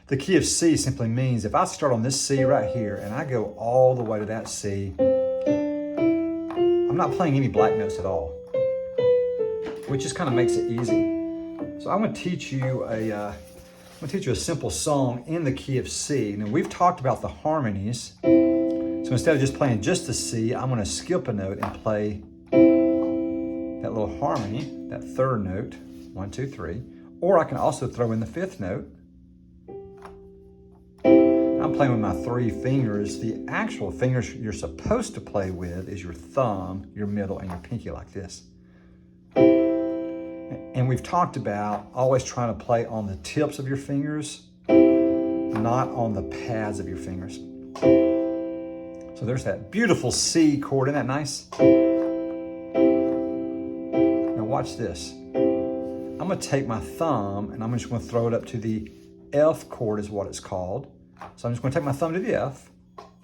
The key of C simply means if I start on this C right here and I go all the way to that C, I'm not playing any black notes at all, which just kind of makes it easy. So I'm going to teach you a simple song in the key of C. Now we've talked about the harmonies, so instead of just playing just the C, I'm going to skip a note and play that little harmony, that third note, 1, 2, 3, or I can also throw in the fifth note. I'm playing with my 3 fingers. The actual fingers you're supposed to play with is your thumb, your middle, and your pinky like this. And we've talked about always trying to play on the tips of your fingers, not on the pads of your fingers. So there's that beautiful C chord. Isn't that nice? Now watch this. I'm going to take my thumb and I'm just going to throw it up to the F chord is what it's called. So I'm just going to take my thumb to the F.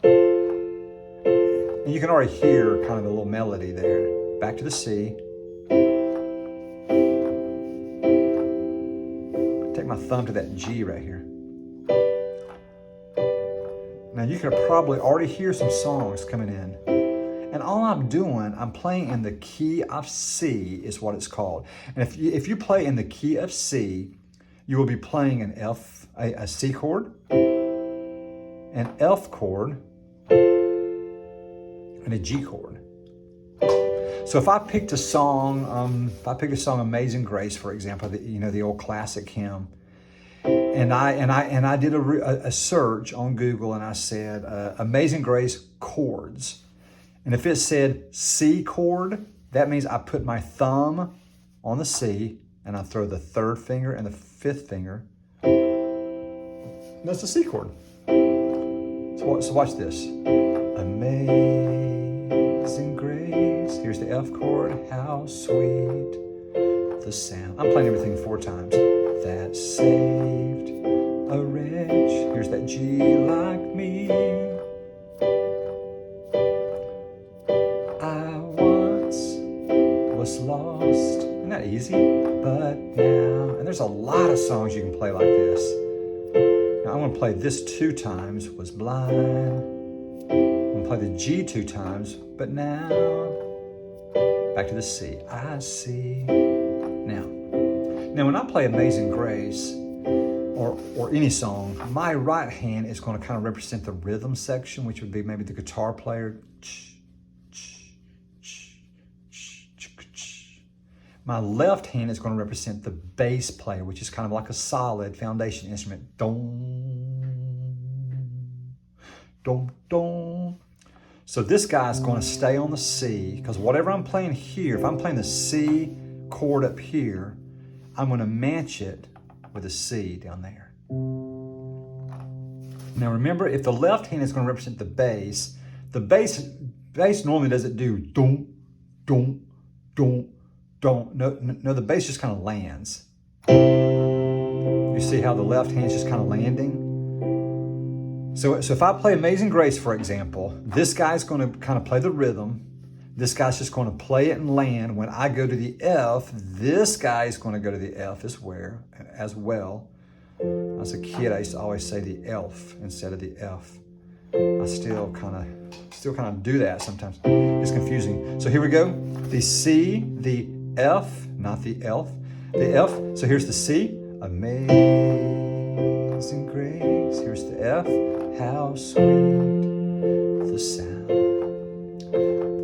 And you can already hear kind of a little melody there. Back to the C. Take my thumb to that G right here. Now you can probably already hear some songs coming in. And all I'm doing, I'm playing in the key of C is what it's called. And if you play in the key of C, you will be playing an a C chord, an F chord, and a G chord. So if I picked a song, Amazing Grace, for example, the old classic hymn, and I did a search on Google and I said Amazing Grace chords. And if it said C chord, that means I put my thumb on the C and I throw the 3rd finger and the 5th finger. And that's the C chord. So watch this. Amazing grace. Here's the F chord. How sweet the sound. I'm playing everything 4 times. That saved a wretch. Here's that G like me. I once was lost. Isn't that easy? But now, and there's a lot of songs you can play like this. Now I'm going to play this 2 times, was blind. I'm going to play the G 2 times, but now, back to the C. I see. Now when I play Amazing Grace, or any song, my right hand is going to kind of represent the rhythm section, which would be maybe the guitar player. My left hand is going to represent the bass player, which is kind of like a solid foundation instrument. Dong, dong, dong. So this guy's going to stay on the C, because whatever I'm playing here, if I'm playing the C chord up here, I'm going to match it with a C down there. Now remember, if the left hand is going to represent the bass normally doesn't do dong, dong, dong, dong. No, the bass just kind of lands. You see how the left hand's just kind of landing? So if I play Amazing Grace, for example, this guy's going to kind of play the rhythm. This guy's just going to play it and land. When I go to the F, this guy's going to go to the F as well. As a kid, I used to always say the elf instead of the F. I still kind of do that sometimes. It's confusing. So here we go. The C, the F, not the elf. The F. So here's the C. Amazing grace. Here's the F. How sweet the sound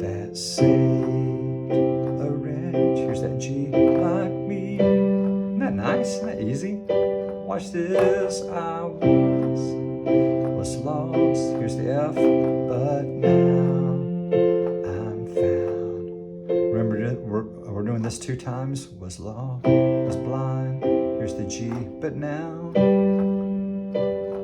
that saved a wretch. Here's that G like me. Isn't that nice? Isn't that easy? Watch this. I was lost. Here's the F, but now I'm found. Remember, we're doing this 2 times. Was lost, was blind. Here's the G, but now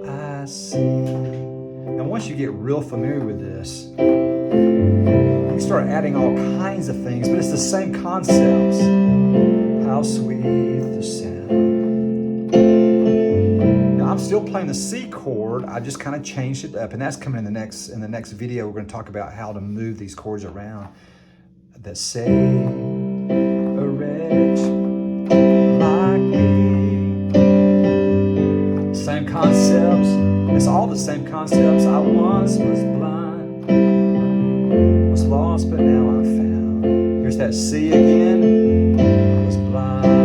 I see. Now once you get real familiar with this, you can start adding all kinds of things, but it's the same concepts. How sweet the sound. Now I'm still playing the C chord. I just kind of changed it up, and that's coming in the next video. We're going to talk about how to move these chords around. That say a wretch like me. Same concept. concepts. It's all the same concepts. I once was blind, was lost, but now I'm found. Here's that C again. I was blind.